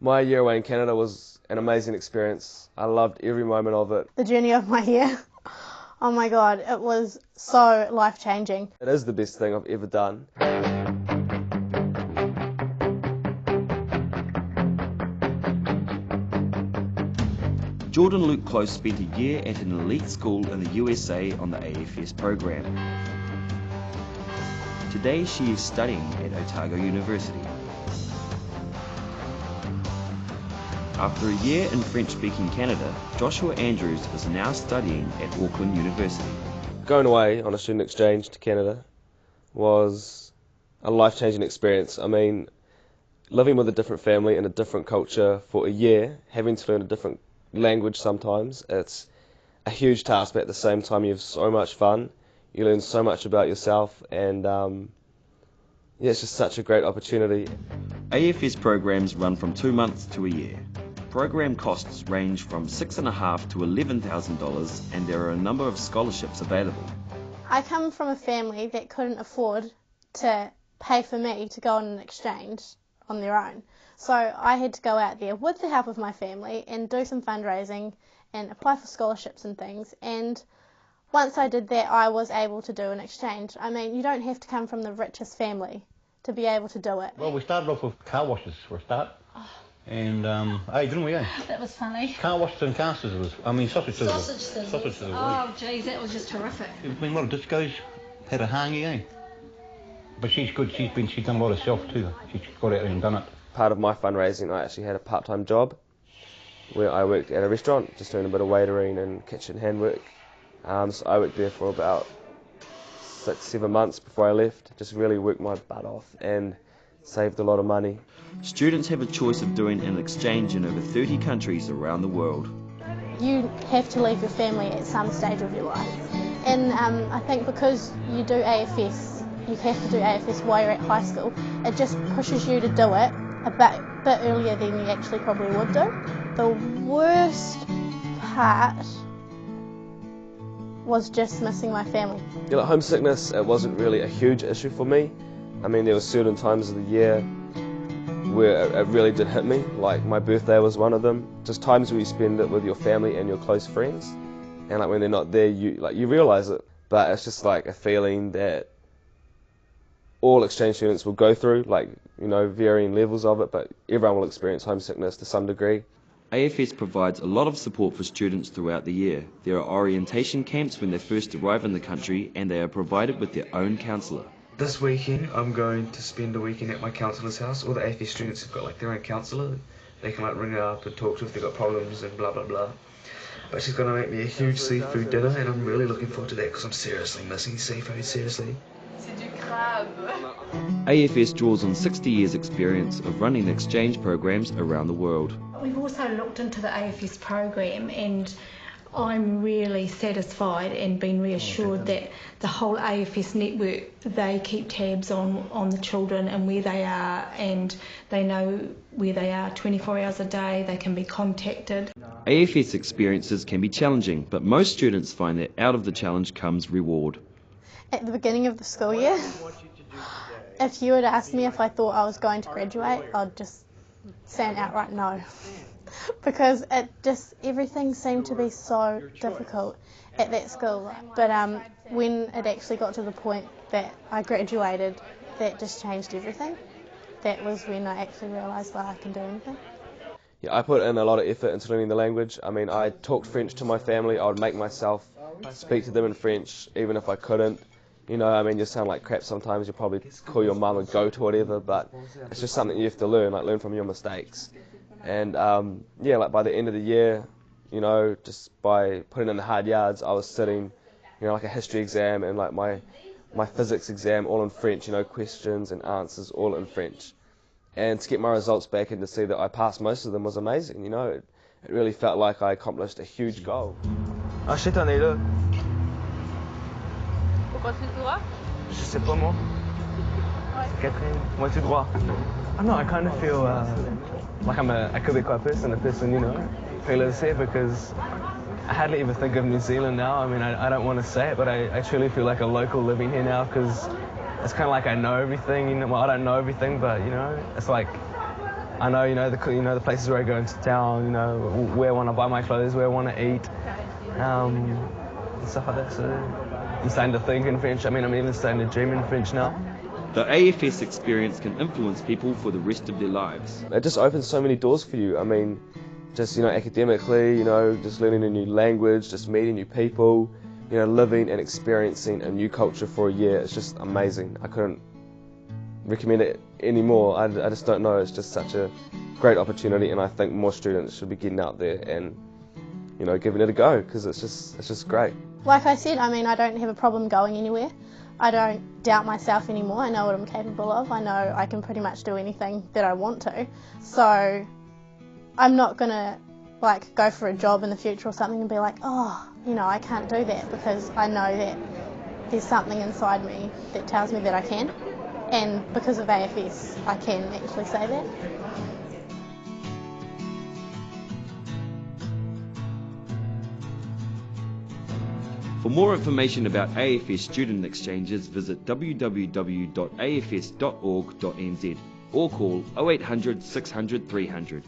My year away in Canada was an amazing experience. I loved every moment of it. The journey of my year, oh my God, it was so life-changing. It is the best thing I've ever done. Jordan Luke Close spent a year at an elite school in the USA on the AFS program. Today she is studying at Otago University. After a year in French-speaking Canada, Joshua Andrews is now studying at Auckland University. Going away on a student exchange to Canada was a life-changing experience. I mean, living with a different family in a different culture for a year, having to learn a different language sometimes, it's a huge task, but at the same time you have so much fun. You learn so much about yourself, and yeah, it's just such a great opportunity. AFS programs run from 2 months to a year. Program costs range from $6,500 to $11,000, and there are a number of scholarships available. I come from a family that couldn't afford to pay for me to go on an exchange on their own. So I had to go out there with the help of my family and do some fundraising and apply for scholarships and things. And once I did that, I was able to do an exchange. I mean, you don't have to come from the richest family to be able to do it. Well, we started off with car washes for a start. And, hey, didn't we, eh? That was funny. Car washes and car scissors. I mean, sausage scissors. Sausage scissors. Sausage scissors. Oh, geez, that was just terrific. There's been a lot of discos, had a hangy, eh? But she's good. She's done a lot herself too. She's got out there and done it. Part of my fundraising, I actually had a part-time job where I worked at a restaurant, just doing a bit of waitering and kitchen handwork. So I worked there for about 6-7 months before I left. Just really worked my butt off and saved a lot of money. Students have a choice of doing an exchange in over 30 countries around the world. You have to leave your family at some stage of your life. And I think because you do AFS, you have to do AFS while you're at high school, it just pushes you to do it a bit earlier than you actually probably would do. The worst part was just missing my family. Yeah, like homesickness, it wasn't really a huge issue for me. I mean, there were certain times of the year where it really did hit me, like my birthday was one of them. Just times where you spend it with your family and your close friends, and like when they're not there, you realise it. But it's just like a feeling that all exchange students will go through, like, you know, varying levels of it, but everyone will experience homesickness to some degree. AFS provides a lot of support for students throughout the year. There are orientation camps when they first arrive in the country, and they are provided with their own counsellor. This weekend I'm going to spend a weekend at my counsellor's house. All the AFS students have got like their own counsellor. They can like ring it up and talk to if they've got problems and blah blah blah. But she's going to make me a huge seafood dinner, and I'm really looking forward to that because I'm seriously missing seafood, seriously. AFS draws on 60 years experience of running exchange programs around the world. We've also looked into the AFS program, and I'm really satisfied and been reassured that the whole AFS network, they keep tabs on the children and where they are, and they know where they are 24 hours a day. They can be contacted. AFS experiences can be challenging, but most students find that out of the challenge comes reward. At the beginning of the school year, if you had asked me if I thought I was going to graduate, I'd just say an outright no. Because everything seemed to be so difficult at that school. But when it actually got to the point that I graduated, that just changed everything. That was when I actually realised that I can do anything. Yeah, I put in a lot of effort into learning the language. I mean, I talked French to my family. I would make myself speak to them in French, even if I couldn't. You know, I mean, you sound like crap sometimes. You probably call your mum a goat or whatever, but it's just something you have to learn, like learn from your mistakes. And yeah, like by the end of the year, you know, just by putting in the hard yards, I was sitting, you know, like a history exam and like my physics exam all in French, you know, questions and answers all in French. And to get my results back and to see that I passed most of them was amazing, you know. It really felt like I accomplished a huge goal. Achète-en-es-le. Pourquoi c'est droit? Je sais pas moi. Catherine, moitié droit. I don't know, I kind of feel like I'm a Quebecois person, a person, you know, Pélassé, because I hardly ever think of New Zealand now. I mean, I don't want to say it, but I truly feel like a local living here now, because it's kind of like I know everything, you know. Well, I don't know everything, but, you know, it's like I know, the places where I go into town, where I want to buy my clothes, where I want to eat, and stuff like that. So I'm starting to think in French. I mean, I'm even starting to dream in French now. The AFS experience can influence people for the rest of their lives. It just opens so many doors for you. I mean, just, academically, just learning a new language, just meeting new people, living and experiencing a new culture for a year. It's just amazing. I couldn't recommend it anymore. I just don't know. It's just such a great opportunity, and I think more students should be getting out there and, giving it a go, because it's just great. Like I said, I mean, I don't have a problem going anywhere. I don't doubt myself anymore. I know what I'm capable of. I know I can pretty much do anything that I want to. So I'm not going to go for a job in the future or something and be like, oh, I can't do that, because I know that there's something inside me that tells me that I can. And because of AFS, I can actually say that. For more information about AFS student exchanges, visit www.afs.org.nz or call 0800 600 300.